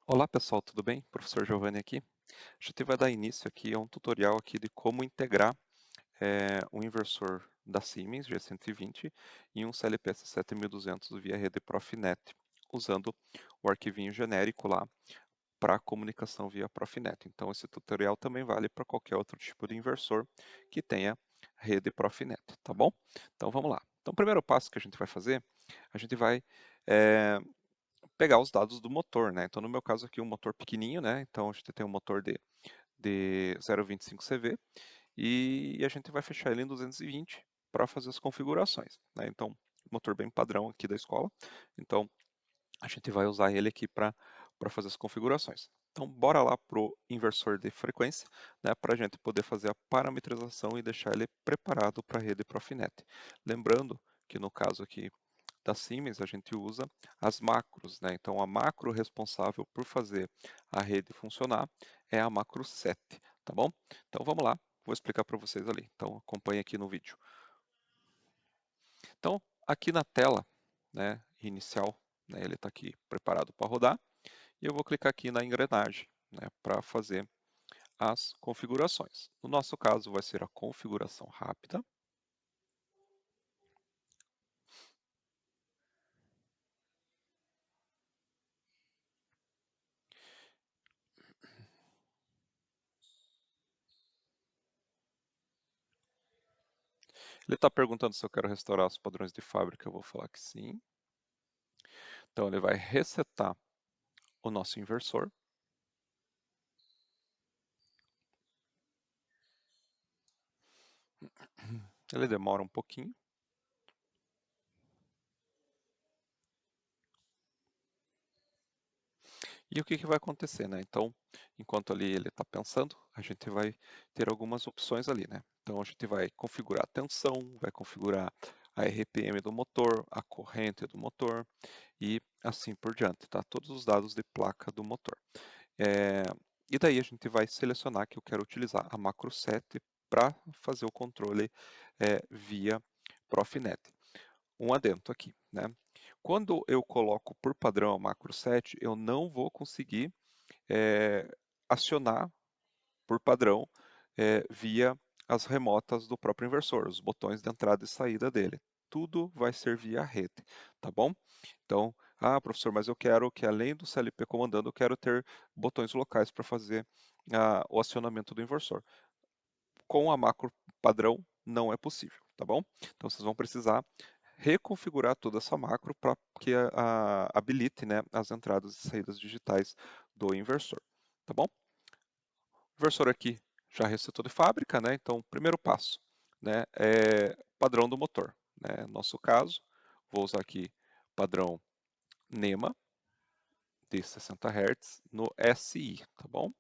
Olá pessoal, tudo bem? Professor Giovanni aqui. A gente vai dar início aqui a um tutorial aqui de como integrar um inversor da Siemens G120 e um CLPS 7200 via rede Profinet, usando o arquivinho genérico lá para comunicação via Profinet. Então esse tutorial também vale para qualquer outro tipo de inversor que tenha rede Profinet, tá bom? Então vamos lá. Então o primeiro passo que a gente vai fazer, a gente vai eh, pegar os dados do motor, né? Então, no meu caso aqui, um motor pequenininho, né? Então, a gente tem um motor de 0,25 CV e a gente vai fechar ele em 220 para fazer as configurações, né? Então, motor bem padrão aqui da escola. Então, a gente vai usar ele aqui para fazer as configurações. Então, bora lá para o inversor de frequência, né, para a gente poder fazer a parametrização e deixar ele preparado para a rede Profinet. Lembrando que no caso aqui da Siemens, a gente usa as macros, né? Então, a macro responsável por fazer a rede funcionar é a macro set, tá bom? Então, vamos lá, vou explicar para vocês ali. Então, acompanhe aqui no vídeo. Então, aqui na tela, né, inicial, né, ele está aqui preparado para rodar, e eu vou clicar aqui na engrenagem, né, para fazer as configurações. No nosso caso, vai ser a configuração rápida. Ele está perguntando se eu quero restaurar os padrões de fábrica, eu vou falar que sim. Então, ele vai resetar o nosso inversor. Ele demora um pouquinho. E o que vai acontecer, né? Então, enquanto ali ele está pensando, a gente vai ter algumas opções ali, né? Então, a gente vai configurar a tensão, vai configurar a RPM do motor, a corrente do motor e assim por diante, tá? Todos os dados de placa do motor. E daí a gente vai selecionar que eu quero utilizar a macro set para fazer o controle via Profinet. Um adendo aqui, né? Quando eu coloco por padrão a macro set, eu não vou conseguir é, acionar por padrão via as remotas do próprio inversor, os botões de entrada e saída dele. Tudo vai ser via rede, tá bom? Então, professor, mas eu quero que além do CLP comandando, eu quero ter botões locais para fazer o acionamento do inversor. Com a macro padrão, não é possível, tá bom? Então, vocês vão precisar reconfigurar toda essa macro para que habilite, né, as entradas e saídas digitais do inversor, tá bom? O inversor aqui já resetou de fábrica, né? Então, primeiro passo, né, é padrão do motor, né? No nosso caso, vou usar aqui padrão NEMA de 60 Hz no SI, tá bom?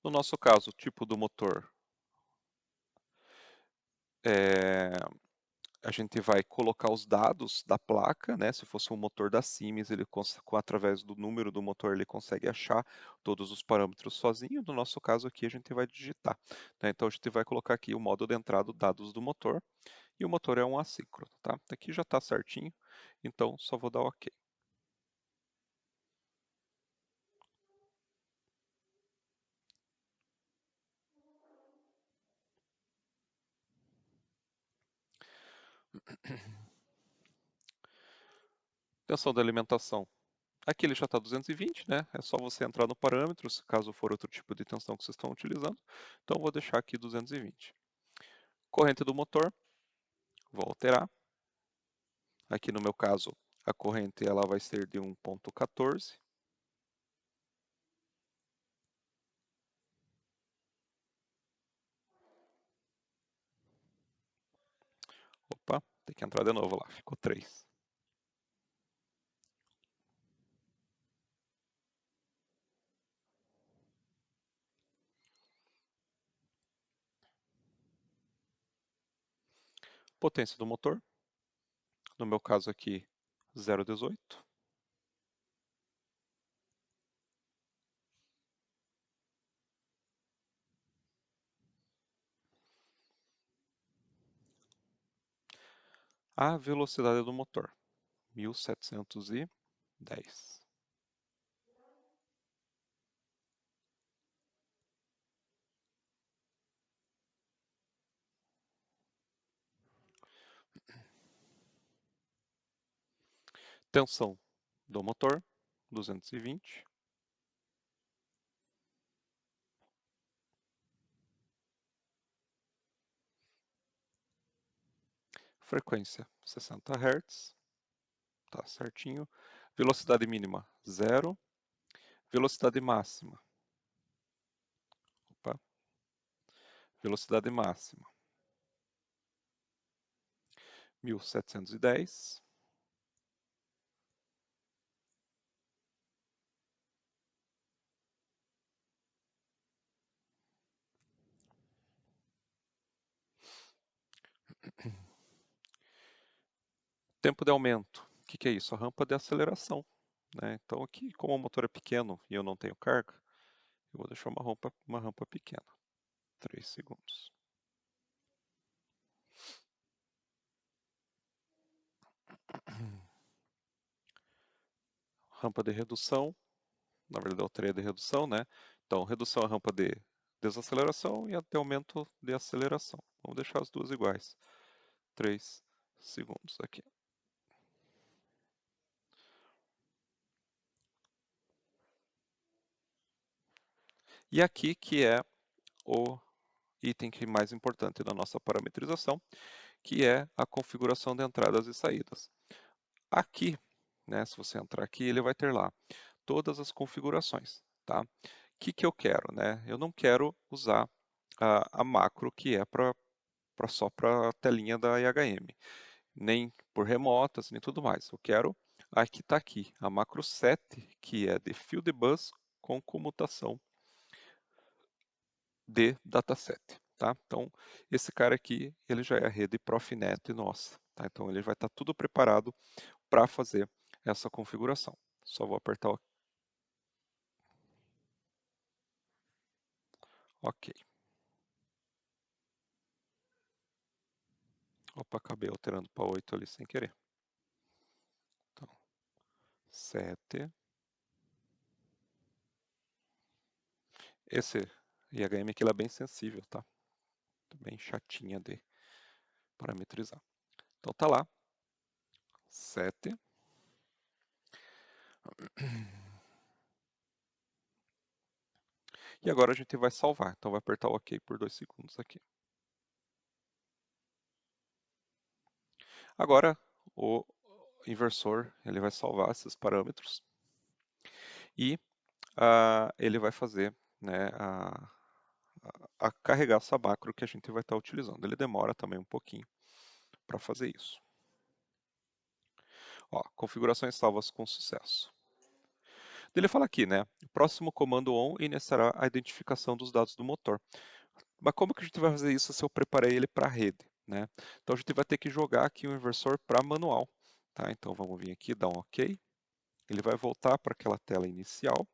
No nosso caso, o tipo do motor a gente vai colocar os dados da placa, né? Se fosse um motor da Siemens, ele através do número do motor ele consegue achar todos os parâmetros sozinho. No nosso caso aqui a gente vai digitar, né? Então a gente vai colocar aqui o modo de entrada dados do motor e o motor é um assíncrono, tá? Aqui já está certinho, então só vou dar OK. Tensão da alimentação. Aqui ele já está 220, né? É só você entrar no parâmetro, se caso for outro tipo de tensão que vocês estão utilizando. Então vou deixar aqui 220. Corrente do motor, vou alterar. Aqui no meu caso, a corrente ela vai ser de 1.14. Opa, tem que entrar de novo lá, ficou 3. Potência do motor, no meu caso aqui, 0,18. A velocidade do motor, 1710. Tensão do motor, 220. Frequência, 60 Hz. Tá certinho. Velocidade mínima, 0. Velocidade máxima. Opa. Velocidade máxima, 1710. Tempo de aumento. O que é isso? A rampa de aceleração. Né? Então aqui, como o motor é pequeno e eu não tenho carga, eu vou deixar uma rampa pequena. 3 segundos. Rampa de redução. Na verdade, eu alterei a de redução, né? Então, redução é a rampa de desaceleração e a de aumento de aceleração. Vamos deixar as duas iguais. 3 segundos aqui. E aqui que é o item mais importante da nossa parametrização, que é a configuração de entradas e saídas. Aqui, né, se você entrar aqui, ele vai ter lá todas as configurações, tá? O que eu quero, né? Eu não quero usar a macro que é só para a telinha da IHM, nem por remotas, nem tudo mais. Eu quero a que está aqui, a macro 7, que é de field bus com comutação de dataset. Tá? Então, esse cara aqui, ele já é a rede Profinet nossa. Tá? Então, ele vai estar tudo preparado para fazer essa configuração. Só vou apertar o OK. Opa, acabei alterando para 8 ali sem querer. Então, 7. Esse IHM aqui ele é bem sensível, tá? Bem chatinha de parametrizar. Então tá lá, 7. E agora a gente vai salvar. Então vai apertar o OK por 2 segundos aqui. Agora o inversor ele vai salvar esses parâmetros e ele vai fazer, né, a carregar essa macro que a gente vai estar utilizando. Ele demora também um pouquinho para fazer isso. Ó, configurações salvas com sucesso. Ele fala aqui, né? O próximo comando on iniciará a identificação dos dados do motor. Mas como que a gente vai fazer isso se eu preparei ele para a rede, né? Então a gente vai ter que jogar aqui o inversor para manual, tá? Então vamos vir aqui, dar um OK. Ele vai voltar para aquela tela inicial.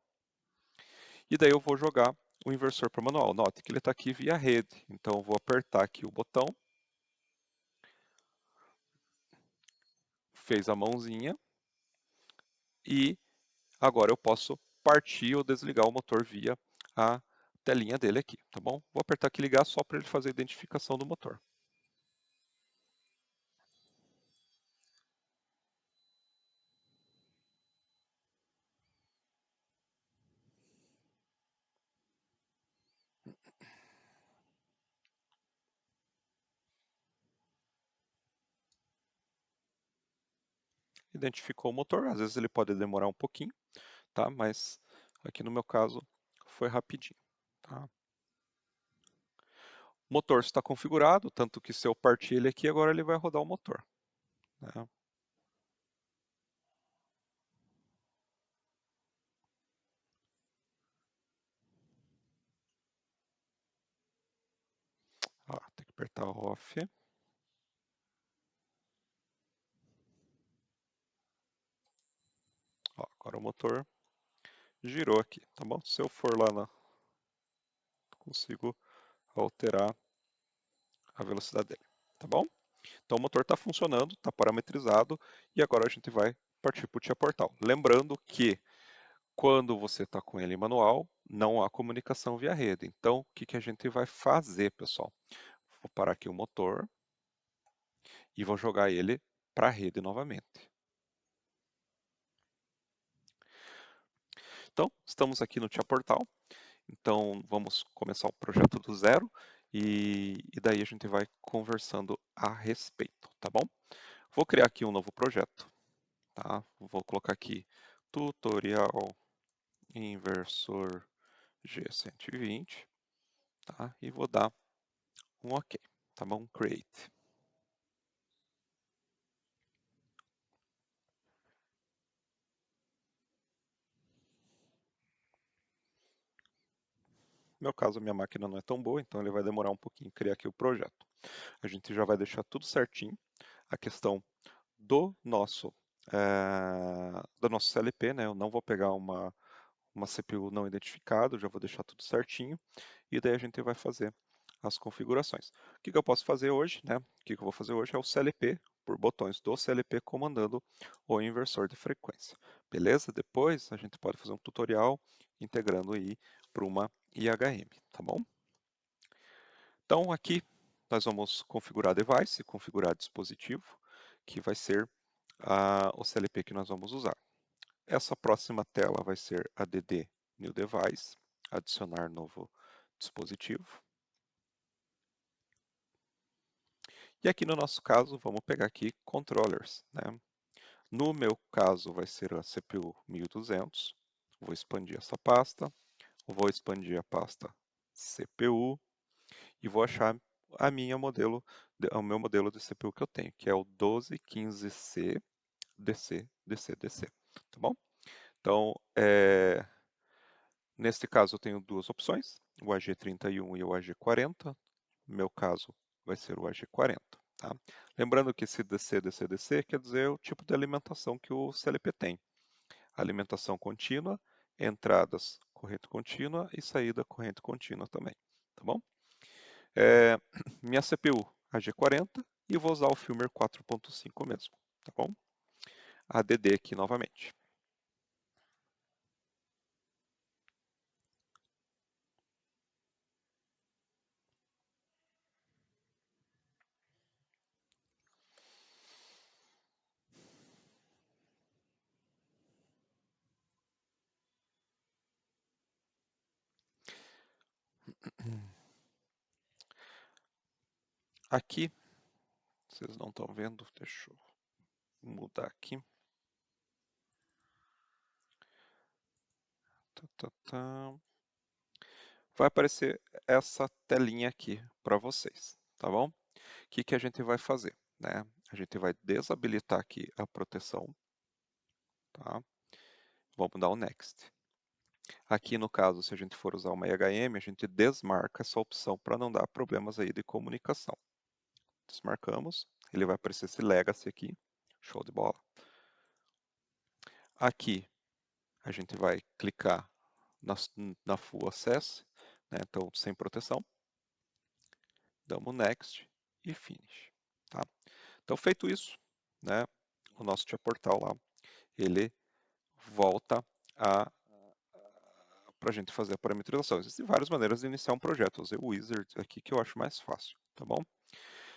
E daí eu vou jogar o inversor para manual. Note que ele está aqui via rede. Então eu vou apertar aqui o botão. Fez a mãozinha. E agora eu posso partir ou desligar o motor via a telinha dele aqui, tá bom? Vou apertar aqui ligar só para ele fazer a identificação do motor. Identificou o motor, às vezes ele pode demorar um pouquinho, tá? Mas aqui no meu caso foi rapidinho, tá? O motor está configurado, tanto que se eu partir ele aqui, agora ele vai rodar o motor, né? Ó, tem que apertar off. Ó, agora o motor girou aqui, tá bom? Se eu for lá, consigo alterar a velocidade dele, tá bom? Então o motor está funcionando, está parametrizado e agora a gente vai partir para o TIA Portal. Lembrando que quando você está com ele manual, não há comunicação via rede. Então o que a gente vai fazer, pessoal? Vou parar aqui o motor e vou jogar ele para a rede novamente. Então, estamos aqui no TIA Portal. Então, vamos começar o projeto do zero e daí a gente vai conversando a respeito, tá bom? Vou criar aqui um novo projeto, tá? Vou colocar aqui tutorial inversor G120, tá? E vou dar um OK, tá bom? Create. No meu caso, a minha máquina não é tão boa, então ele vai demorar um pouquinho criar aqui o projeto. A gente já vai deixar tudo certinho. A questão do nosso CLP, né? Eu não vou pegar uma CPU não identificada, já vou deixar tudo certinho. E daí a gente vai fazer as configurações. O que eu posso fazer hoje, né? O que eu vou fazer hoje é o CLP, por botões do CLP comandando o inversor de frequência. Beleza? Depois a gente pode fazer um tutorial integrando aí para uma IHM, tá bom? Então aqui nós vamos configurar device, configurar dispositivo, que vai ser o CLP que nós vamos usar. Essa próxima tela vai ser add new device, adicionar novo dispositivo. E aqui no nosso caso, vamos pegar aqui controllers, né? No meu caso vai ser a CPU 1200. Vou expandir essa pasta, vou expandir a pasta CPU e vou achar o meu modelo de CPU que eu tenho, que é o 1215C DC, tá bom? Então, neste caso eu tenho duas opções, o AG31 e o AG40. No meu caso vai ser o AG40, tá? Lembrando que esse DC quer dizer o tipo de alimentação que o CLP tem. Alimentação contínua, entradas corrente contínua e saída corrente contínua também, tá bom? Minha CPU AG40 e vou usar o firmware 4.5 mesmo, tá bom? ADD aqui novamente. Aqui, vocês não estão vendo, deixa eu mudar aqui. Vai aparecer essa telinha aqui para vocês, tá bom? O que a gente vai fazer, né? A gente vai desabilitar aqui a proteção, tá? Vamos dar o Next. Aqui no caso, se a gente for usar uma IHM, a gente desmarca essa opção para não dar problemas aí de comunicação. Desmarcamos, ele vai aparecer esse Legacy aqui, show de bola. Aqui a gente vai clicar na Full Access, né? Então sem proteção. Damos Next e Finish, tá? Então feito isso, né? O nosso TIA Portal lá, ele volta para a gente fazer a parametrização. Existem várias maneiras de iniciar um projeto. Eu usei o Wizard aqui que eu acho mais fácil, tá bom?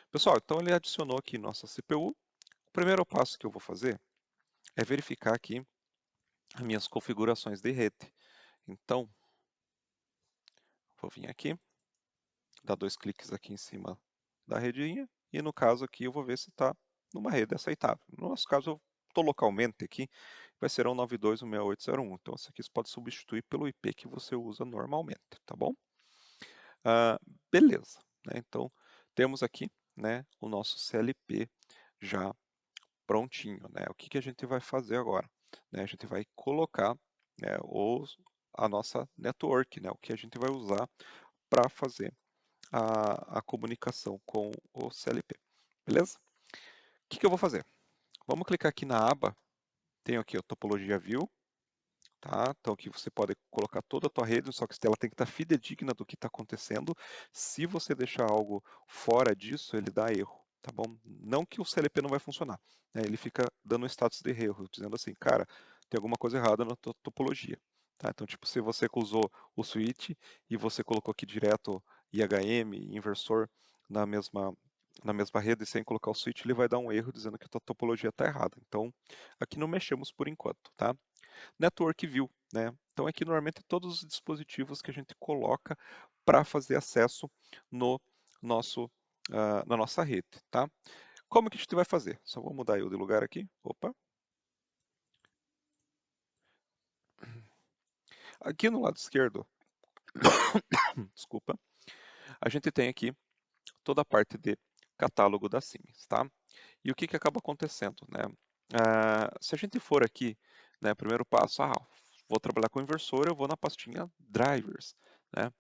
Pessoal, então ele adicionou aqui nossa CPU. O primeiro passo que eu vou fazer é verificar aqui as minhas configurações de rede. Então, vou vir aqui, dar 2 cliques aqui em cima da redinha e no caso aqui eu vou ver se está numa rede aceitável. No nosso caso, eu estou localmente aqui, vai ser 192.168.0.1. Então, isso aqui você pode substituir pelo IP que você usa normalmente, tá bom? Beleza, né? Então, temos aqui, né, o nosso CLP já prontinho, né? O que a gente vai fazer agora? Né? A gente vai colocar, né, a nossa network, né? O que a gente vai usar para fazer a comunicação com o CLP, beleza? O que eu vou fazer? Vamos clicar aqui na aba, tenho aqui a topologia view, tá? Então aqui você pode colocar toda a tua rede, só que ela tem que estar fidedigna do que está acontecendo. Se você deixar algo fora disso, ele dá erro, tá bom? Não que o CLP não vai funcionar, né? Ele fica dando um status de erro, dizendo assim, cara, tem alguma coisa errada na tua topologia, tá? Então, tipo, se você usou o switch e você colocou aqui direto IHM, inversor, na mesma rede sem colocar o switch, ele vai dar um erro dizendo que a tua topologia está errada. Então, aqui não mexemos por enquanto, tá? Network View, né? Então aqui normalmente todos os dispositivos que a gente coloca para fazer acesso no na nossa rede, tá? Como que a gente vai fazer? Só vou mudar eu de lugar aqui. Opa. Aqui no lado esquerdo, desculpa, a gente tem aqui toda a parte de catálogo da Siemens, tá? E o que acaba acontecendo, né? Se a gente for aqui, né, primeiro passo, vou trabalhar com inversor, eu vou na pastinha drivers, né?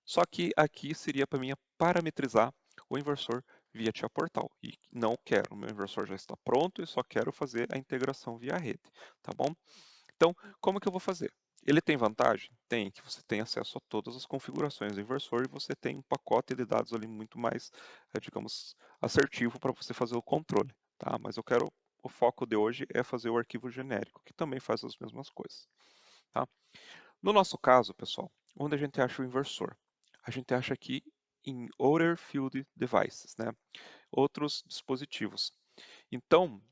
Só que aqui seria para mim parametrizar o inversor via Tia Portal. E não quero, o meu inversor já está pronto e só quero fazer a integração via rede, tá bom? Então, como que eu vou fazer? Ele tem vantagem? Tem, que você tem acesso a todas as configurações do inversor e você tem um pacote de dados ali muito mais, digamos, assertivo para você fazer o controle, tá? Mas o foco de hoje é fazer o arquivo genérico, que também faz as mesmas coisas, tá? No nosso caso, pessoal, onde a gente acha o inversor? A gente acha aqui em Other Field Devices, né? Outros dispositivos. Então,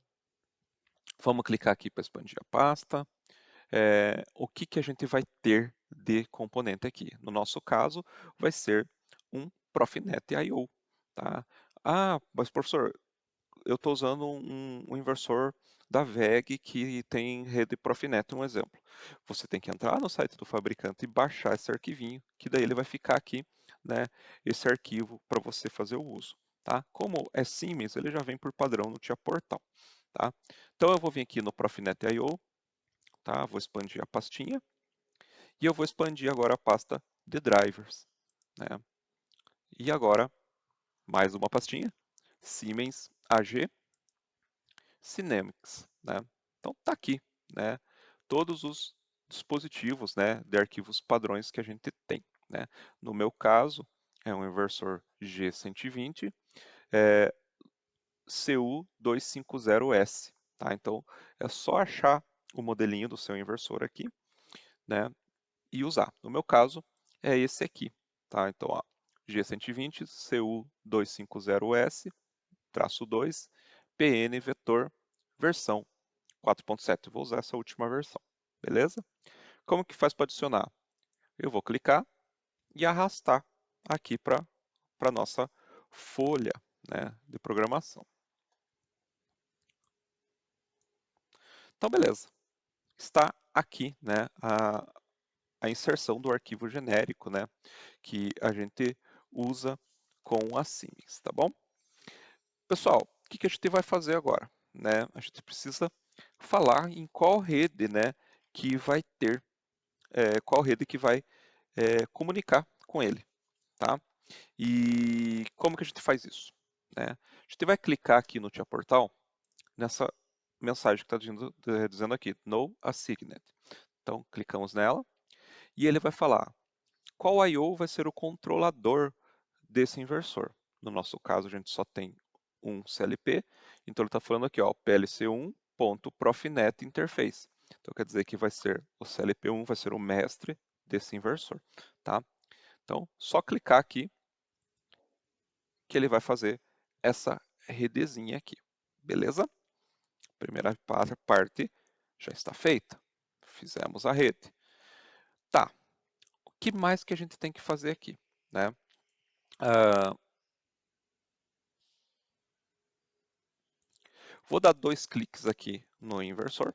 vamos clicar aqui para expandir a pasta. O que a gente vai ter de componente aqui? No nosso caso, vai ser um Profinet I/O. Tá? Mas professor, eu estou usando um inversor da VEG que tem rede Profinet, um exemplo. Você tem que entrar no site do fabricante e baixar esse arquivinho, que daí ele vai ficar aqui, né, esse arquivo para você fazer o uso. Tá? Como é Siemens, ele já vem por padrão no Tia Portal. Tá? Então eu vou vir aqui no Profinet I/O, tá? Vou expandir a pastinha e eu vou expandir agora a pasta de drivers, né? E agora mais uma pastinha, Siemens AG Cinemix, né? Então tá aqui, né? Todos os dispositivos, né, de arquivos padrões que a gente tem, né? No meu caso, é um inversor G120, é, CU250S, tá? Então é só achar o modelinho do seu inversor aqui, né, e usar. No meu caso, é esse aqui, tá? Então, ó, G120 CU250S, traço 2, PN vetor, versão 4.7. Vou usar essa última versão, beleza? Como que faz para adicionar? Eu vou clicar e arrastar aqui para a nossa folha, né, de programação. Então, beleza. Está aqui, né, a inserção do arquivo genérico, né, que a gente usa com a Siemens, tá bom? Pessoal, o que a gente vai fazer agora? Né? A gente precisa falar em qual rede, né, que vai ter, qual rede que vai comunicar com ele, tá? E como que a gente faz isso? Né? A gente vai clicar aqui no Tia Portal, nessa mensagem que está dizendo aqui, No Assigned. Então, clicamos nela e ele vai falar qual I/O vai ser o controlador desse inversor. No nosso caso, a gente só tem um CLP, então ele está falando aqui, ó, PLC1.Profinet Interface. Então quer dizer que vai ser o CLP1 vai ser o mestre desse inversor, tá? Então, só clicar aqui que ele vai fazer essa redezinha aqui, beleza? Primeira parte já está feita. Fizemos a rede. Tá, o que mais que a gente tem que fazer aqui, né? Vou dar 2 cliques aqui no inversor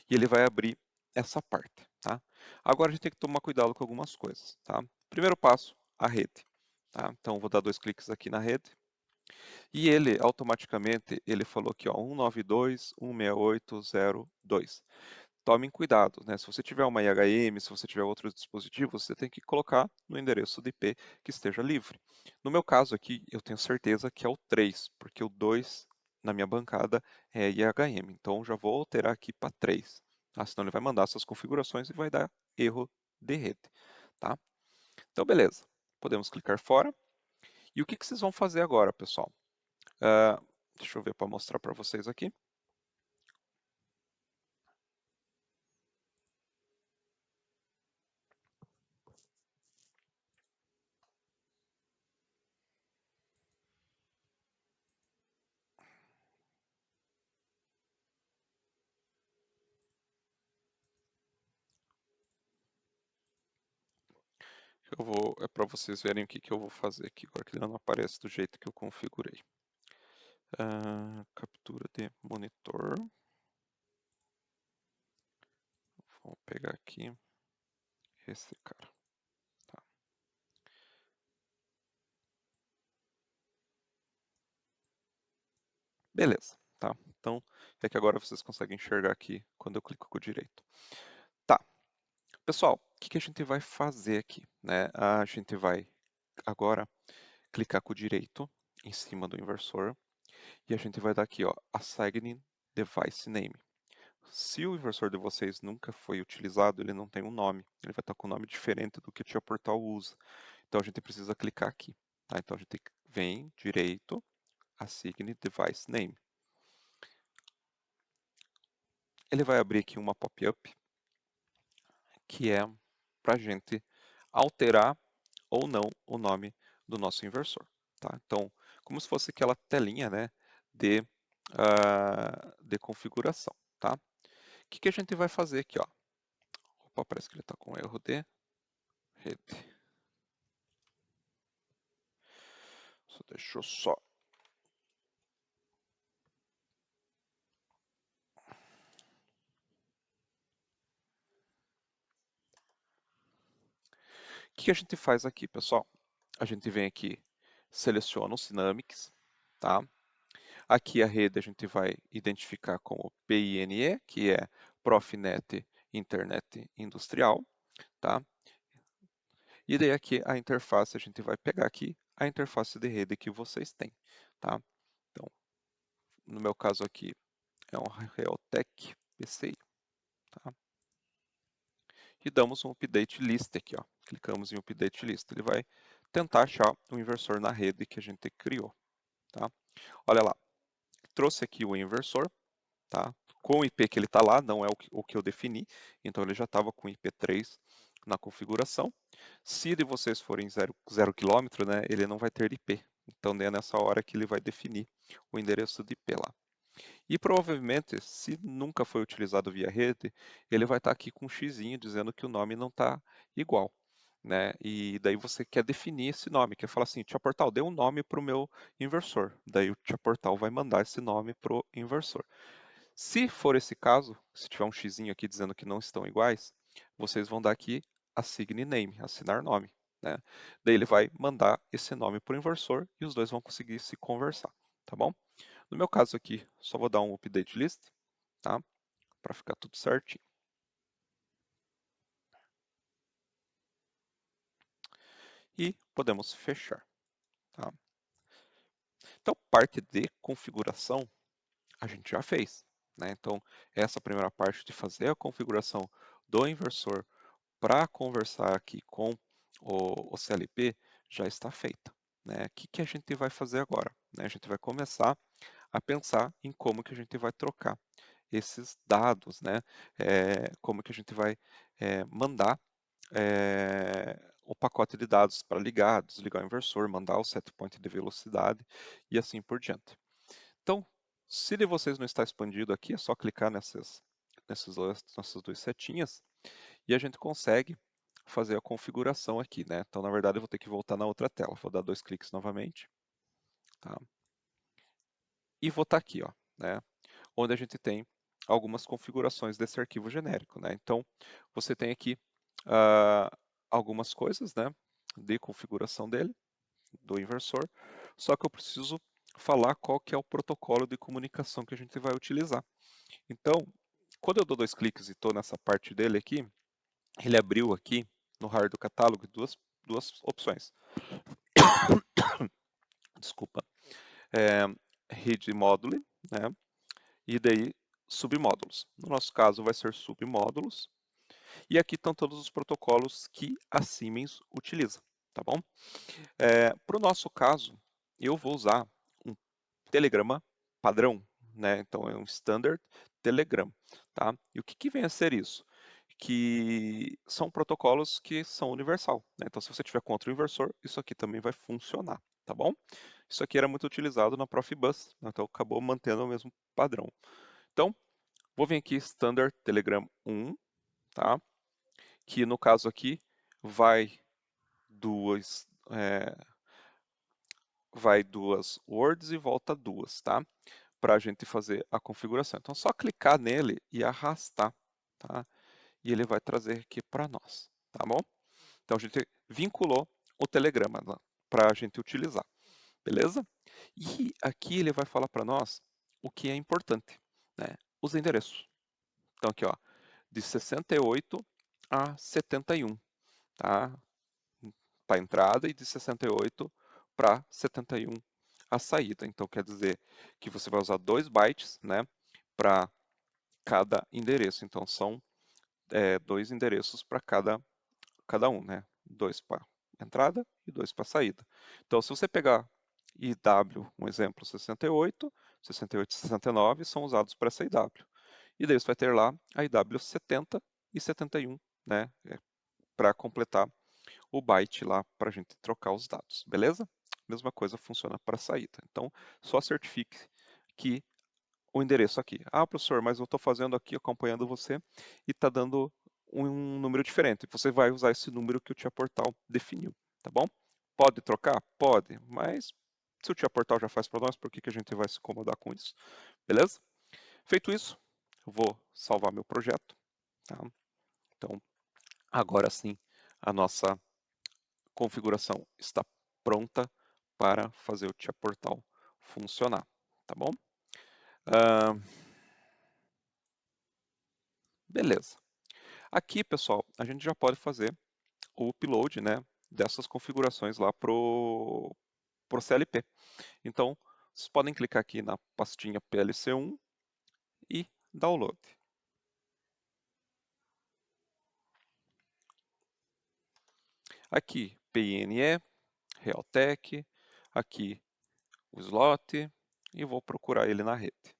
e ele vai abrir essa parte, tá? Agora a gente tem que tomar cuidado com algumas coisas, tá? Primeiro passo, a rede, tá? Então vou dar 2 cliques aqui na rede e ele automaticamente ele falou aqui, ó, 192.168.0.2. Tomem cuidado, né? Se você tiver uma IHM, se você tiver outros dispositivos, você tem que colocar no endereço de IP que esteja livre. No meu caso aqui, eu tenho certeza que é o 3, porque o 2 na minha bancada é IHM. Então já vou alterar aqui para 3. Tá? Senão ele vai mandar essas configurações e vai dar erro de rede. Tá? Então beleza, podemos clicar fora. E o que vocês vão fazer agora, pessoal? Ah, deixa eu ver para mostrar para vocês aqui. É para vocês verem o que eu vou fazer aqui, agora que ele não aparece do jeito que eu configurei. Captura de monitor. Vamos pegar aqui esse cara. Tá. Beleza, tá? Então, é que agora vocês conseguem enxergar aqui quando eu clico com o direito. Tá, pessoal, o que a gente vai fazer aqui, né? A gente vai agora clicar com o direito em cima do inversor e a gente vai dar aqui, ó, Assign Device Name. Se o inversor de vocês nunca foi utilizado, ele não tem um nome, ele vai estar com um nome diferente do que o Tia Portal usa. Então a gente precisa clicar aqui, tá? Então a gente vem direito, Assign Device Name. Ele vai abrir aqui uma pop-up que é para a gente alterar ou não o nome do nosso inversor. Tá? Então, como se fosse aquela telinha, né, de configuração. Tá? O que a gente vai fazer aqui? Ó? Opa, parece que ele está com erro de rede. Deixa eu só. O que a gente faz aqui, pessoal? A gente vem aqui, seleciona o Synamics, tá? Aqui a rede a gente vai identificar como PINE, que é Profinet Internet Industrial, tá? E daí aqui a interface, a gente vai pegar aqui a interface de rede que vocês têm, tá? Então, no meu caso aqui é um Realtek PCI, tá? E damos um update list aqui, ó. Clicamos em update list, ele vai tentar achar o inversor na rede que a gente criou, tá? Olha lá, trouxe aqui o inversor, tá? Com o IP que ele está lá, não é o que eu defini, então ele já estava com IP3 na configuração. Se de vocês forem 0 km, né, ele não vai ter IP, então é nessa hora que ele vai definir o endereço de IP lá. E provavelmente, se nunca foi utilizado via rede, ele vai estar aqui com um xizinho dizendo que o nome não está igual. Né? E daí você quer definir esse nome, quer falar assim, Tia Portal, dê um nome para o meu inversor. Daí o Tia Portal vai mandar esse nome para o inversor. Se for esse caso, se tiver um xizinho aqui dizendo que não estão iguais, vocês vão dar aqui assign name, assinar nome. Né? Daí ele vai mandar esse nome para o inversor e os dois vão conseguir se conversar, tá bom? No meu caso aqui, só vou dar um update list, tá? Para ficar tudo certinho. E podemos fechar, tá? Então, parte de configuração a gente já fez, né? Então, essa primeira parte de fazer a configuração do inversor para conversar aqui com o CLP já está feita. Né? O que a gente vai fazer agora? Né? A gente vai começar a pensar em como que a gente vai trocar esses dados, né? Como que a gente vai mandar o pacote de dados para ligar, desligar o inversor, mandar o set point de velocidade e assim por diante. Então, se de vocês não está expandido aqui, é só clicar nessas duas setinhas e a gente consegue fazer a configuração aqui, né? Então, na verdade, eu vou ter que voltar na outra tela. Vou dar 2 cliques novamente, tá? E vou estar aqui, ó, né? Onde a gente tem algumas configurações desse arquivo genérico, né? Então, você tem aqui algumas coisas, né? De configuração dele, do inversor. Só que eu preciso falar qual que é o protocolo de comunicação que a gente vai utilizar. Então, quando eu dou 2 cliques e estou nessa parte dele aqui, ele abriu aqui no hard do catálogo duas opções. Desculpa. Read module, né? E daí submódulos. No nosso caso vai ser submódulos. E aqui estão todos os protocolos que a Siemens utiliza. tá bom? Para o nosso caso, eu vou usar um telegrama padrão, né? Então é um standard telegram, tá? E o que, que vem a ser isso? Que são protocolos que são universal, né? Então se você tiver contra o inversor, isso aqui também vai funcionar, tá bom? Isso aqui era muito utilizado na Profibus, né? Então acabou mantendo o mesmo padrão. Então, vou vir aqui standard telegram 1, tá? Que no caso aqui vai duas words e volta duas, tá? Para a gente fazer a configuração. Então, é só clicar nele e arrastar, tá? E ele vai trazer aqui para nós, tá bom? Então, a gente vinculou o telegrama para a gente utilizar, beleza? E aqui ele vai falar para nós o que é importante, né? Os endereços. Então, aqui, ó, de 68 a 71, tá? Para a entrada e de 68 para 71 a saída. Então quer dizer que você vai usar 2 bytes, né, para cada endereço. Então são 2 endereços para cada um, né? 2 para entrada e 2 para saída. Então se você pegar IW, um exemplo, 68, 68 e 69 são usados para essa IW. E daí você vai ter lá a IW 70 e 71, né, para completar o byte lá para a gente trocar os dados, beleza? Mesma coisa funciona para a saída. Então, só certifique que o endereço aqui. Ah, professor, mas eu estou fazendo aqui, acompanhando você, e está dando um número diferente. Você vai usar esse número que o Tia Portal definiu, tá bom? Pode trocar? Pode, mas se o Tia Portal já faz para nós, por que, que a gente vai se incomodar com isso? Beleza? Feito isso, eu vou salvar meu projeto, tá? Então, agora sim, a nossa configuração está pronta para fazer o Tia Portal funcionar, tá bom? Ah, beleza. Aqui, pessoal, a gente já pode fazer o upload, né, dessas configurações lá pro CLP. Então, vocês podem clicar aqui na pastinha PLC1 e download. Aqui, PNE, Realtek, aqui o slot e vou procurar ele na rede.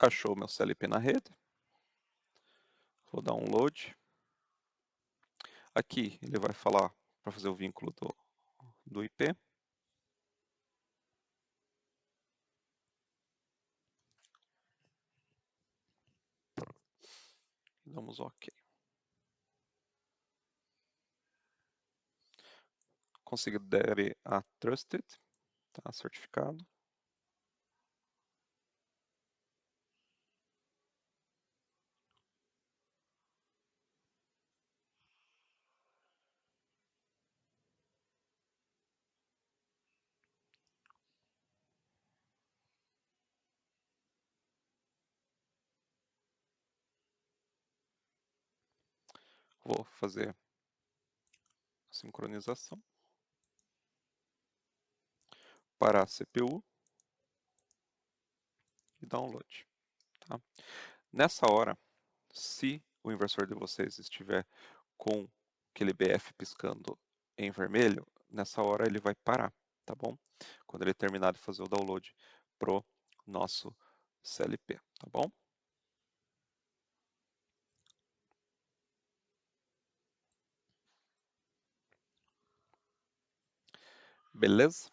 Achou meu CLP na rede. Vou dar um load. Aqui ele vai falar para fazer o vínculo do IP. Damos OK. Considere a Trusted, tá? Certificado. Vou fazer a sincronização para a CPU e download. Tá? Nessa hora, se o inversor de vocês estiver com aquele BF piscando em vermelho, nessa hora ele vai parar, tá bom? Quando ele terminar de fazer o download pro nosso CLP, tá bom? Beleza?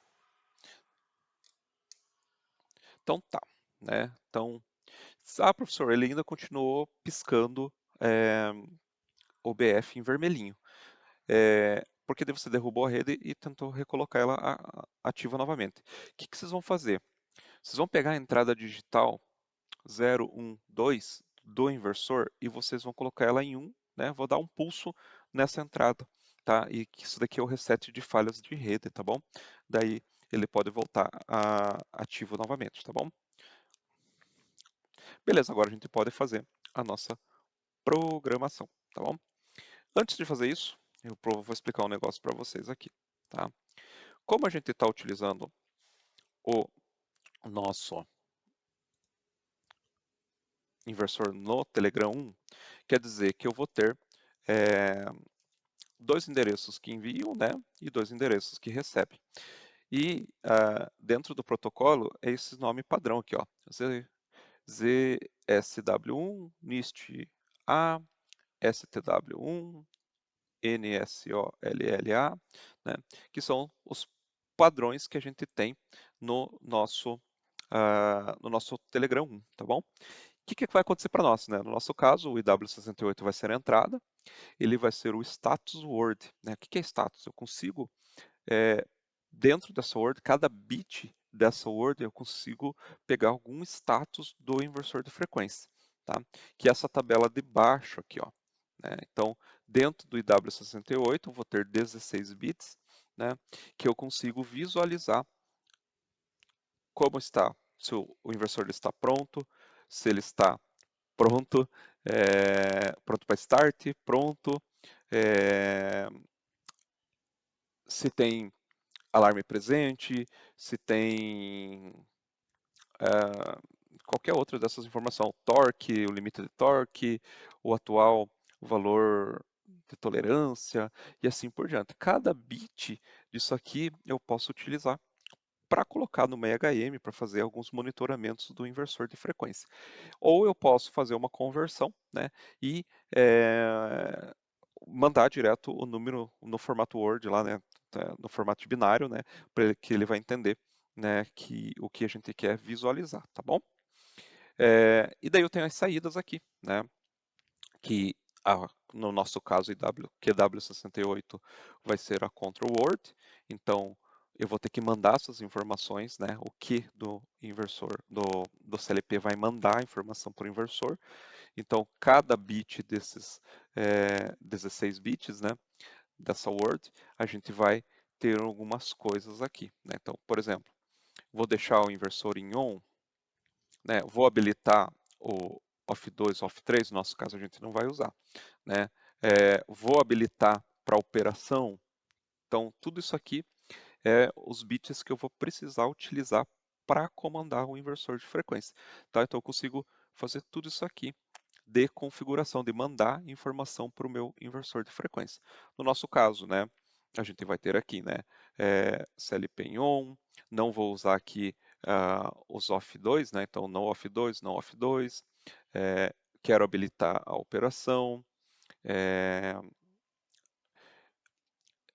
Então tá, né? Então, professor, ele ainda continuou piscando o BF em vermelhinho. Porque daí você derrubou a rede e tentou recolocar ela ativa novamente. O que, que vocês vão fazer? Vocês vão pegar a entrada digital 0, 1, 2 do inversor e vocês vão colocar ela em 1, né? Vou dar um pulso nessa entrada. tá? E que isso daqui é o reset de falhas de rede, tá bom? Daí ele pode voltar ativo novamente, tá bom? Beleza, agora a gente pode fazer a nossa programação, tá bom? Antes de fazer isso, eu vou explicar um negócio para vocês aqui, tá? Como a gente está utilizando o nosso inversor no Telegram 1, quer dizer que eu vou ter dois endereços que enviam, né, e dois endereços que recebem. E dentro do protocolo é esse nome padrão aqui, ó, ZSW1, NIST A, STW1, NSOLLA, né, que são os padrões que a gente tem no nosso Telegram 1, tá bom? O que vai acontecer para nós, né? No nosso caso, o IW68 vai ser a entrada, ele vai ser o status word, né? O que é status? Eu consigo, dentro dessa word, cada bit dessa word, eu consigo pegar algum status do inversor de frequência, tá? Que é essa tabela de baixo aqui, ó. Né? Então, dentro do IW68, eu vou ter 16 bits, né? Que eu consigo visualizar como está, se o inversor está pronto, se ele está pronto, pronto para start, pronto, é, se tem alarme presente, se tem qualquer outra dessas informações, torque, o limite de torque, o atual valor de tolerância e assim por diante. Cada bit disso aqui eu posso utilizar para colocar no MEHM para fazer alguns monitoramentos do inversor de frequência. Ou eu posso fazer uma conversão, né, e mandar direto o número no formato Word lá, né, no formato binário, né, para que ele vai entender, né, que o que a gente quer visualizar, tá bom? E daí eu tenho as saídas aqui, né, que no nosso caso QW68 vai ser a control word, então eu vou ter que mandar essas informações, né, o que do inversor, do CLP vai mandar a informação para o inversor, então cada bit desses 16 bits, né, dessa word, a gente vai ter algumas coisas aqui, né, então, por exemplo, vou deixar o inversor em on, né, vou habilitar o off2, off3, no nosso caso a gente não vai usar, né? Vou habilitar para operação, então tudo isso aqui é os bits que eu vou precisar utilizar para comandar o inversor de frequência, tá? Então eu consigo fazer tudo isso aqui de configuração, de mandar informação para o meu inversor de frequência. No nosso caso, né, a gente vai ter aqui, né, CLP em on, não vou usar aqui os off2, né, então não off2, não off2, quero habilitar a operação,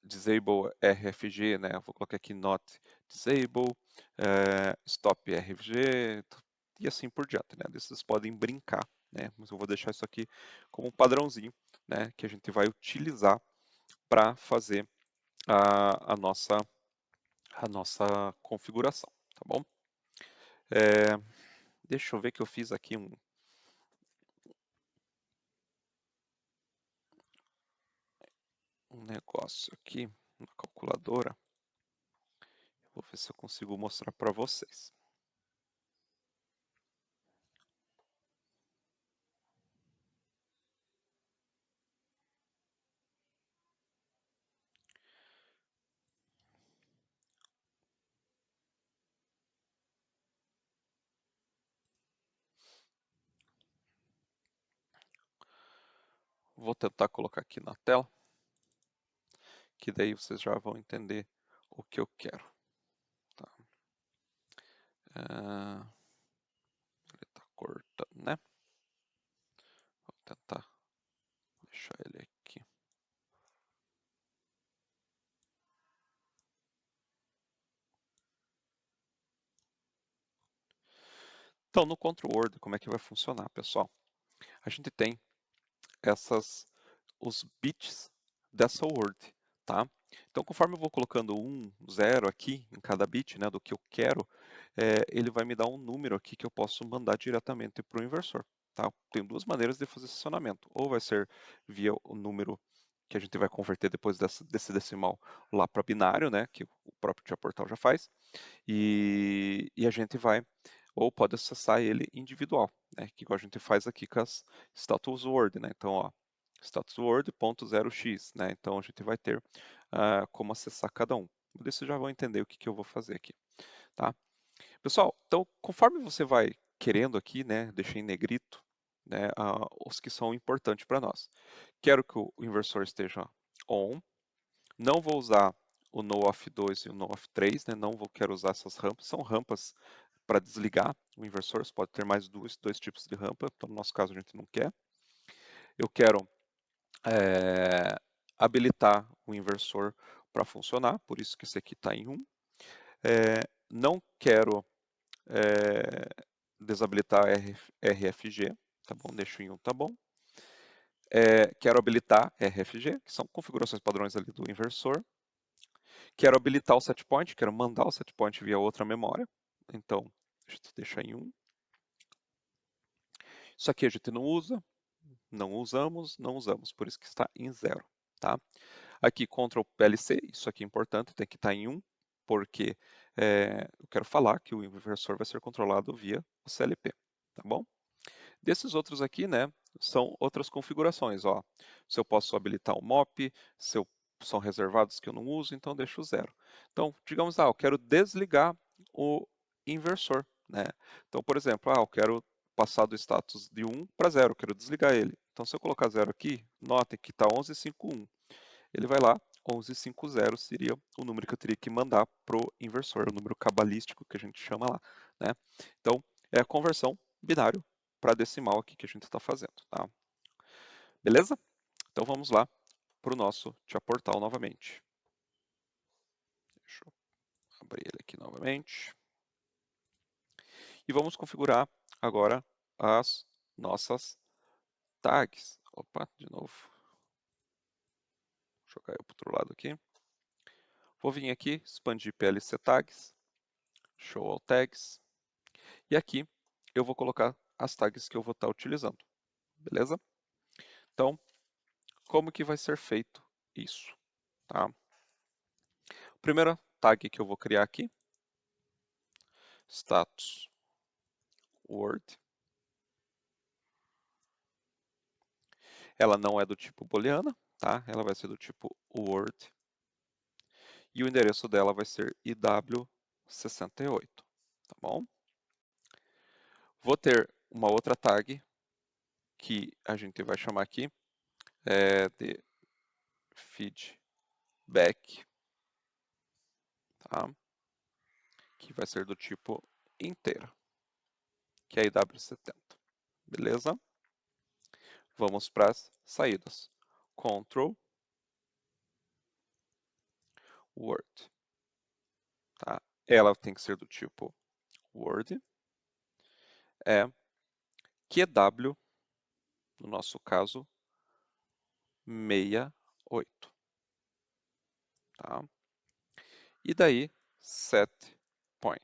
disable RFG, né, vou colocar aqui not disable, stop RFG, e assim por diante, né, vocês podem brincar, né, mas eu vou deixar isso aqui como um padrãozinho, né, que a gente vai utilizar para fazer a nossa configuração, tá bom? Deixa eu ver que eu fiz aqui um negócio aqui na calculadora. Vou ver se eu consigo mostrar para vocês. Vou tentar colocar aqui na tela, que daí vocês já vão entender o que eu quero. Tá? Ele está cortando, né? Vou tentar deixar ele aqui. Então, no Control Word, como é que vai funcionar, pessoal? A gente tem os bits dessa word, tá? Então, conforme eu vou colocando 1, 0 aqui em cada bit, né, do que eu quero, ele vai me dar um número aqui que eu posso mandar diretamente para o inversor, tá? Tem duas maneiras de fazer esse acionamento. Ou vai ser via o número que a gente vai converter depois desse decimal lá para binário, né, que o próprio TIA-Portal já faz, e a gente vai, ou pode acessar ele individual, né, que igual a gente faz aqui com as status word, né, então, ó, status word.0x, né, então a gente vai ter como acessar cada um. Vocês já vão entender o que eu vou fazer aqui, tá? Pessoal, então, conforme você vai querendo aqui, né, deixei em negrito, né, os que são importantes para nós. Quero que o inversor esteja on, não vou usar o no-off2 e o no-off3, né, quero usar essas rampas, são rampas para desligar o inversor, você pode ter mais dois tipos de rampa, então no nosso caso a gente não quer. Eu quero habilitar o inversor para funcionar, por isso que esse aqui está em 1. Não quero desabilitar RFG, tá bom? Deixo em 1, tá bom? Quero habilitar RFG, que são configurações padrões ali do inversor. Quero habilitar o setpoint, quero mandar o setpoint via outra memória. Então, a gente deixa em 1. Isso aqui a gente não usa, não usamos, por isso que está em 0, tá? Aqui, Ctrl PLC, isso aqui é importante, tem que estar em 1, porque eu quero falar que o inversor vai ser controlado via o CLP, tá bom? Desses outros aqui, né, são outras configurações, ó. Se eu posso habilitar o MOP, são reservados que eu não uso, então deixo 0. Então, digamos, eu quero desligar o inversor, né? Então, por exemplo, eu quero passar do status de 1 para 0, quero desligar ele. Então, se eu colocar 0 aqui, notem que está 1151. Ele vai lá, 1150 seria o número que eu teria que mandar para o inversor, o número cabalístico que a gente chama lá, né? Então, é a conversão binário para decimal aqui que a gente está fazendo, tá? Beleza? Então vamos lá para o nosso TIA-Portal novamente. Deixa eu abrir ele aqui novamente. E vamos configurar agora as nossas tags. Opa, de novo. Vou jogar eu para o outro lado aqui. Vou vir aqui, expandir PLC Tags, Show All Tags. E aqui eu vou colocar as tags que eu vou estar utilizando. Beleza? Então, como que vai ser feito isso? Tá? Primeira tag que eu vou criar aqui, status word. Ela não é do tipo booleana, tá? Ela vai ser do tipo word. E o endereço dela vai ser IW68, tá bom? Vou ter uma outra tag que a gente vai chamar aqui de feedback, tá? Que vai ser do tipo inteira, que é IW70. Beleza? Vamos para as saídas. Ctrl Word. Tá? Ela tem que ser do tipo Word. QW, no nosso caso, 68. Tá? E daí, set point.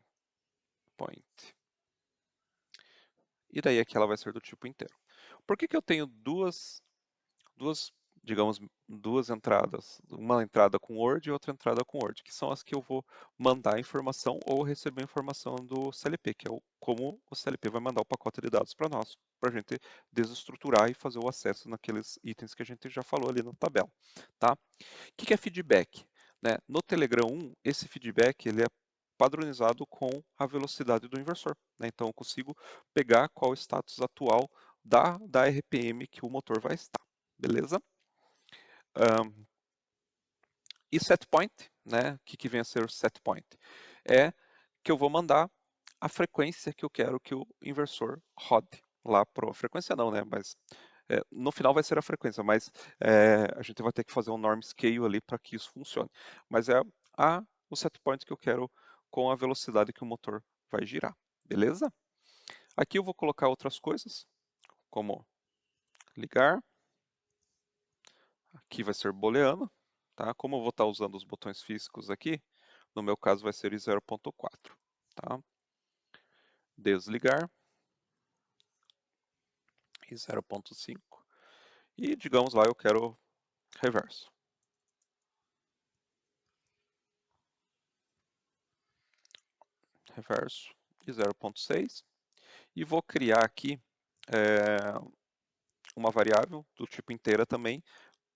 E daí aqui ela vai ser do tipo inteiro. Por que eu tenho digamos, duas entradas? Uma entrada com Word e outra entrada com Word, que são as que eu vou mandar informação ou receber informação do CLP, que é como o CLP vai mandar o pacote de dados para nós, para a gente desestruturar e fazer o acesso naqueles itens que a gente já falou ali na tabela. Tá? O que é feedback? Né? No Telegram 1, esse feedback ele é padronizado com a velocidade do inversor. Né? Então, eu consigo pegar qual o status atual da RPM que o motor vai estar. Beleza? E setpoint, né? O que vem a ser o setpoint? É que eu vou mandar a frequência que eu quero que o inversor rode lá para a frequência não, né? Mas no final vai ser a frequência, mas a gente vai ter que fazer um norm scale ali para que isso funcione. Mas é o setpoint que eu quero com a velocidade que o motor vai girar, beleza? Aqui eu vou colocar outras coisas, como ligar, aqui vai ser booleano, tá? Como eu vou estar usando os botões físicos aqui, no meu caso vai ser 0.4, tá? Desligar, e 0.5. E digamos lá, eu quero reverso. Reverso e 0.6. E vou criar aqui uma variável do tipo inteira também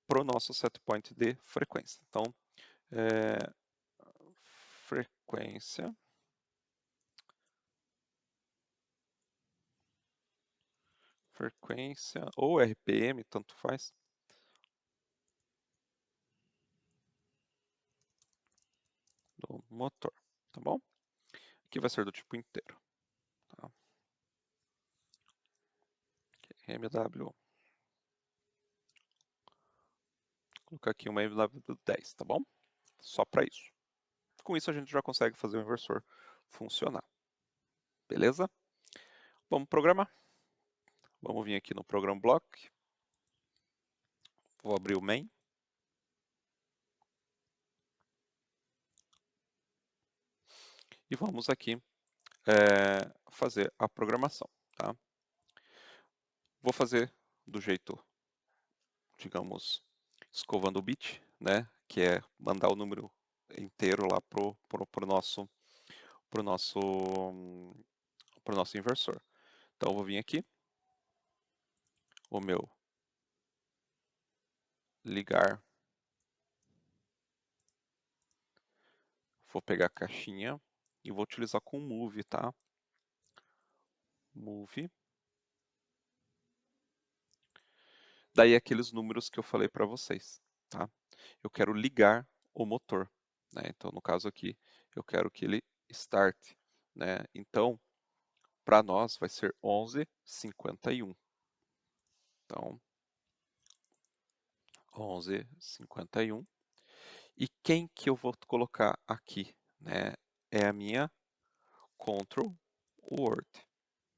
para o nosso setPoint de frequência. Então, frequência ou RPM, tanto faz, do motor, tá bom? Aqui vai ser do tipo inteiro. Tá? MW. Vou colocar aqui uma MW 10, tá bom? Só para isso. Com isso a gente já consegue fazer o inversor funcionar. Beleza? Vamos programar. Vamos vir aqui no Program Block. Vou abrir o main. E vamos aqui fazer a programação. Tá? Vou fazer do jeito, digamos, escovando o bit, né? Que é mandar o número inteiro lá pro nosso inversor. Então eu vou vir aqui, o meu ligar, vou pegar a caixinha e vou utilizar com move, tá? Move. Daí aqueles números que eu falei para vocês, tá? Eu quero ligar o motor, né? Então no caso aqui eu quero que ele start, né? Então para nós vai ser 11:51. Então 11:51. E quem que eu vou colocar aqui, né? É a minha Control Word,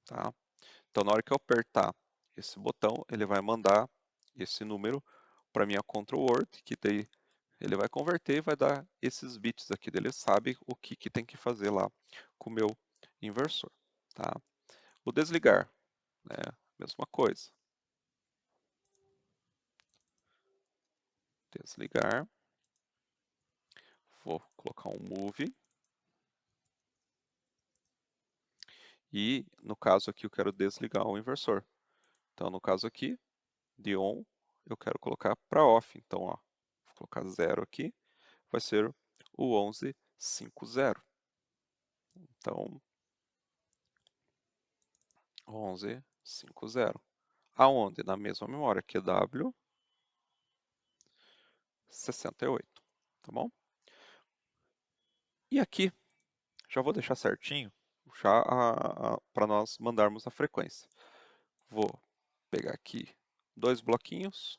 tá? Então na hora que eu apertar esse botão, ele vai mandar esse número para minha Control Word, que daí ele vai converter e vai dar esses bits aqui. Ele sabe o que tem que fazer lá com o meu inversor, tá? O desligar, né? Mesma coisa. Desligar. Vou colocar um move. E no caso aqui eu quero desligar o inversor. Então no caso aqui, de on, eu quero colocar para off. Então, ó, vou colocar 0 aqui, vai ser o 11:50. Então, 11:50. Aonde? Na mesma memória, que é W68, tá bom? E aqui, já vou deixar certinho, já para nós mandarmos a frequência. Vou pegar aqui 2 bloquinhos.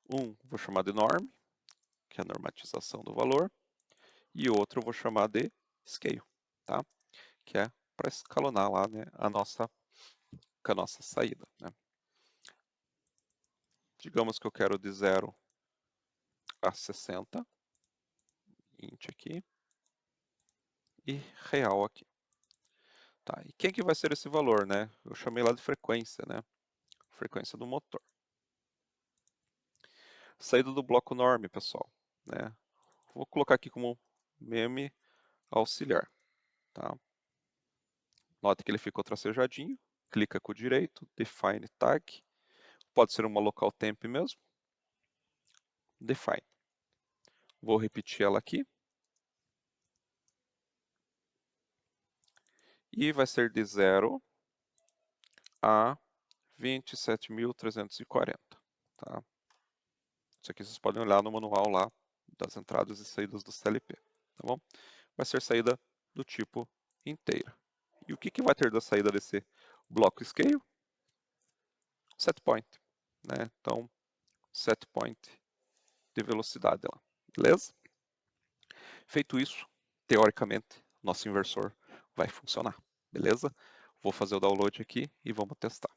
Um vou chamar de norm, que é a normatização do valor, e outro eu vou chamar de scale, tá? Que é para escalonar lá, né, com a nossa saída, né? Digamos que eu quero de 0 a 60, int aqui, e real aqui. Tá, e quem que vai ser esse valor, né? Eu chamei lá de frequência, né? Frequência do motor. Saída do bloco norm, pessoal, né? Vou colocar aqui como meme auxiliar, tá? Nota que ele ficou tracejadinho. Clica com o direito, define tag. Pode ser uma local temp mesmo. Define. Vou repetir ela aqui. E vai ser de 0 a 27.340, tá? Isso aqui vocês podem olhar no manual lá das entradas e saídas do CLP, tá bom? Vai ser saída do tipo inteira. E o que vai ter da saída desse bloco scale? Setpoint, né? Então, setpoint de velocidade lá, beleza? Feito isso, teoricamente, nosso inversor vai funcionar, beleza? Vou fazer o download aqui e vamos testar.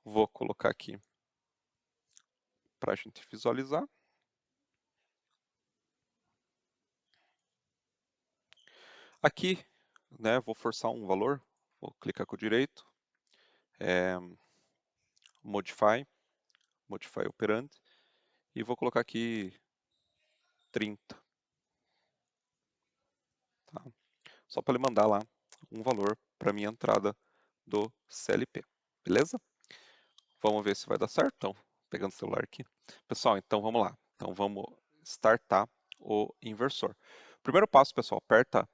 Vou colocar aqui para a gente visualizar. Aqui, né, vou forçar um valor, vou clicar com o direito, Modify, Modify Operand, e vou colocar aqui 30. Tá? Só para ele mandar lá um valor para minha entrada do CLP, beleza? Vamos ver se vai dar certo. Então, pegando o celular aqui. Pessoal, então vamos lá. Então vamos startar o inversor. Primeiro passo, pessoal, aperta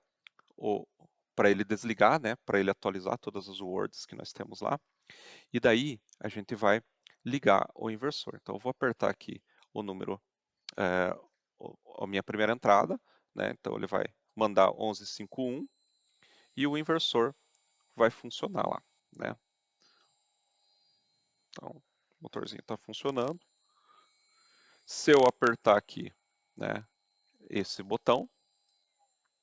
para ele desligar, né? Para ele atualizar todas as words que nós temos lá. E daí a gente vai ligar o inversor. Então eu vou apertar aqui o número, é, a minha primeira entrada, né? Então ele vai mandar 1151 e o inversor vai funcionar lá, né? Então o motorzinho está funcionando. Se eu apertar aqui, né, esse botão,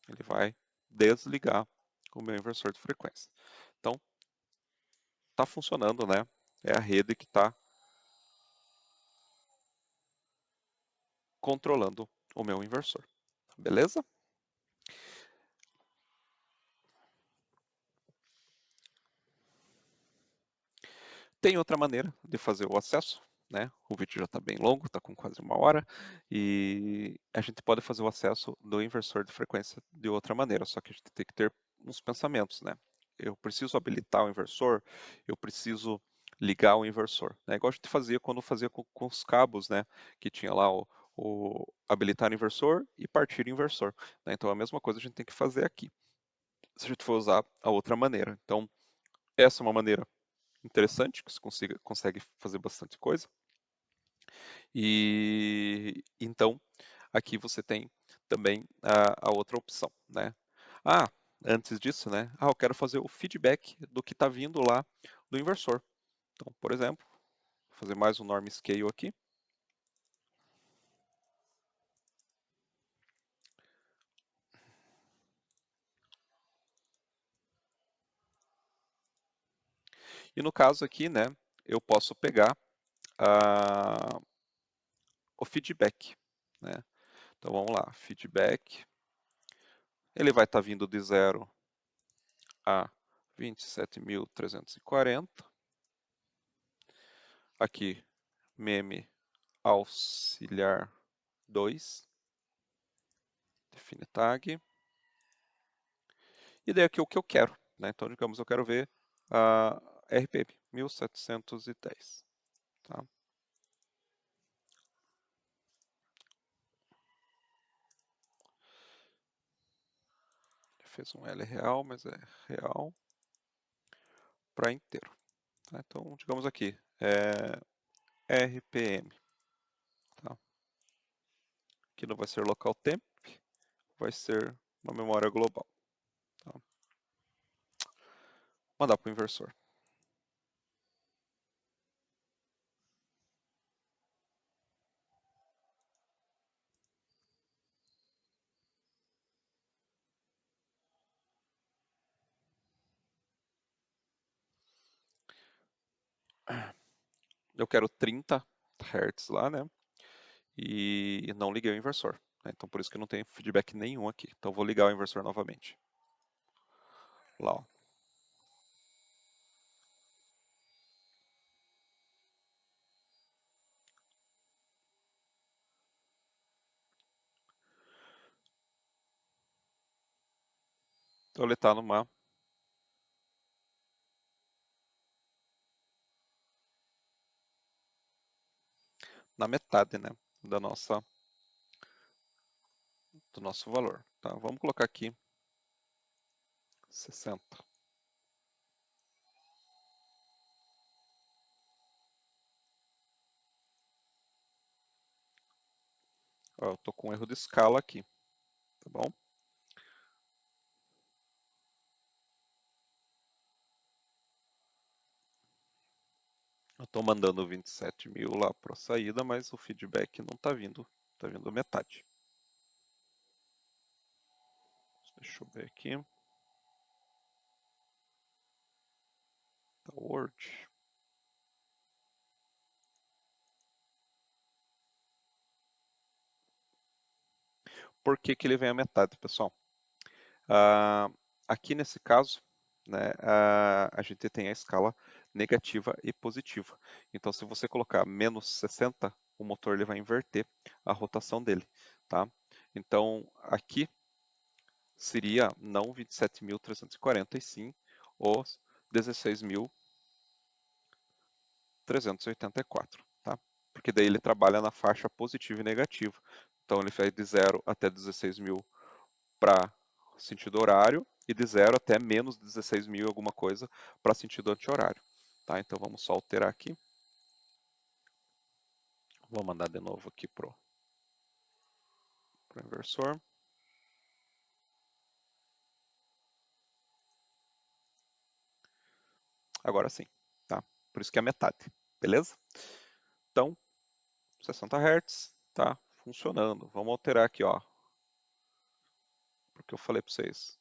ele vai desligar o meu inversor de frequência. Então está funcionando, né? É a rede que está controlando o meu inversor, beleza? Tem outra maneira de fazer o acesso, né? O vídeo já está bem longo, está com quase 1 hora, e a gente pode fazer o acesso do inversor de frequência de outra maneira, só que a gente tem que ter uns pensamentos, né? Eu preciso habilitar o inversor, eu preciso ligar o inversor, né? Igual a gente fazia quando fazia com os cabos, né? Que tinha lá o habilitar o inversor e partir o inversor, né? Então a mesma coisa a gente tem que fazer aqui, se a gente for usar a outra maneira. Então essa é uma maneira interessante, que você consegue fazer bastante coisa. E então aqui você tem também a outra opção, né? Ah, antes disso, né? Ah, eu quero fazer o feedback do que está vindo lá do inversor. Então, por exemplo, vou fazer mais um norm scale aqui. E no caso aqui, né, eu posso pegar o feedback, né? Então vamos lá, feedback. Ele vai estar vindo de 0 a 27.340. Aqui, meme auxiliar 2, define tag. E daí aqui o que eu quero, né? Então, digamos, eu quero ver a RPM 1710, tá? Fez um L real, mas é real para inteiro. Tá? Então, digamos aqui, RPM, tá? Aqui não vai ser local temp, vai ser uma memória global. Tá? Mandar para o inversor. Eu quero 30 Hz lá, né? E não liguei o inversor, né? Então por isso que não tem feedback nenhum aqui. Então vou ligar o inversor novamente. Lá, ó. Então ele está na metade, né, do nosso valor. Tá? Vamos colocar aqui 60. Ó, eu estou com um erro de escala aqui, tá bom? Eu estou mandando 27.000 lá para a saída, mas o feedback não está vindo metade. Deixa eu ver aqui. Tá Word. por que que ele vem a metade, pessoal? Aqui nesse caso, né, a gente tem a escala negativa e positiva. Então, se você colocar menos 60, o motor ele vai inverter a rotação dele, tá? Então, aqui seria não 27.340 e sim os 16.384, tá? Porque daí ele trabalha na faixa positiva e negativa. Então, ele vai de 0 até 16.000 para sentido horário e de 0 até menos 16.000 alguma coisa para sentido anti-horário. Tá? Então vamos só alterar aqui. Vou mandar de novo aqui pro inversor. Agora sim, tá? Por isso que é metade, beleza? Então, 60 Hz, tá funcionando. Vamos alterar aqui, ó. Porque eu falei para vocês,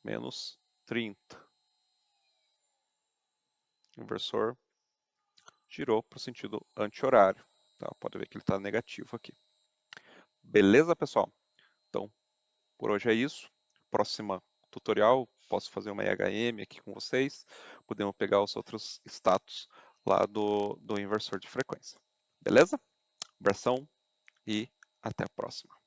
menos 30. O inversor girou para o sentido anti-horário. Tá? Pode ver que ele está negativo aqui. Beleza, pessoal? Então, por hoje é isso. Próxima tutorial, posso fazer uma IHM aqui com vocês. Podemos pegar os outros status lá do inversor de frequência. Beleza? Abração e até a próxima.